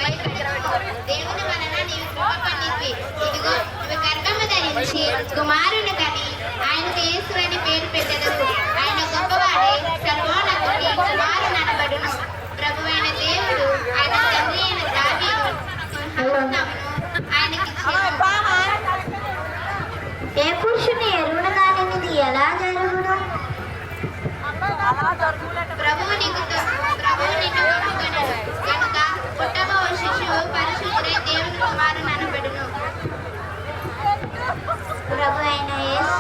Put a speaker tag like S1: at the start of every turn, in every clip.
S1: దేవుని వలన నీవు కృప పొందితివి. ఇదిగో నువ్వు గర్భము ధరించి కుమారుని కని ఆయనకు యేసు అని పేరు పెట్టెదవు. ఆయన గొప్పవాడే, సర్వోన్నతుని కుమారుని అనబడును. ప్రభువైన దేవుడు ఆయన తండ్రి అయిన దావీదు ఆయనకిచ్చెను.
S2: ఏ పురుషుని ఎరువును కానిది ఎలా జరుగును?
S1: ప్రభువు నిన్ను కప్పుకొనెను కనుక పుట్టబో శిశువు పరిశుద్ధుడై దేవుని కుమారుని అనబడును.
S2: ప్రభు అయిన యేసు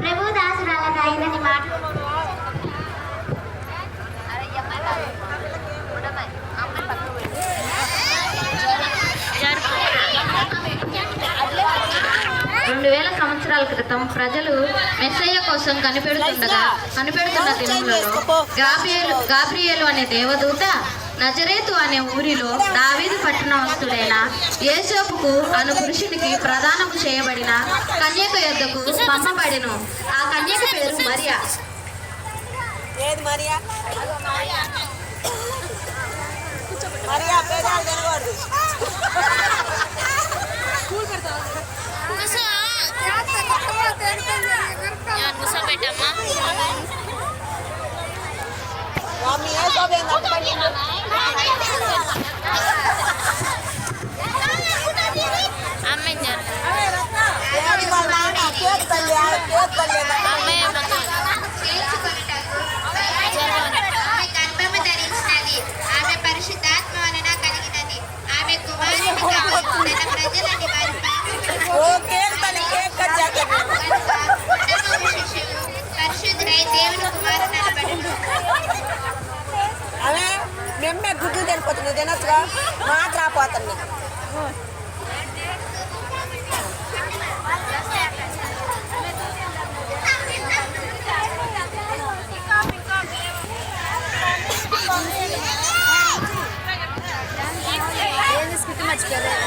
S2: ప్రభు దాసురాలకు అయిందని మాట
S3: సంవత్సరాల క్రితం ప్రజలు మెస్సయ్య కోసం కనిపెడుతున్న దినములలో గాబ్రియేలు అనే దేవదూత నజరేతు అనే ఊరిలో దావీదు పట్టణస్థుడైన యోసేపుకు అను పురుషునికి ప్రదానము చేయబడిన కన్యక యొద్దకు పంపబడెను. ఆ కన్యక పేరు మరియా.
S1: గర్భము ధరించినది. ఆమె పరిశుద్ధాత్మ వలన కలిగినది. ఆమె కుమారుని తన ప్రజలని వారి పరిశుద్ధుడై దేవుని కుమారుని అనబడును.
S4: అవే మేమే గుడ్డు తినిపోతుంది తినొచ్చుగా మాట రాపోతుంది. ఏం తీసుకుంటే మర్చిపోయారు.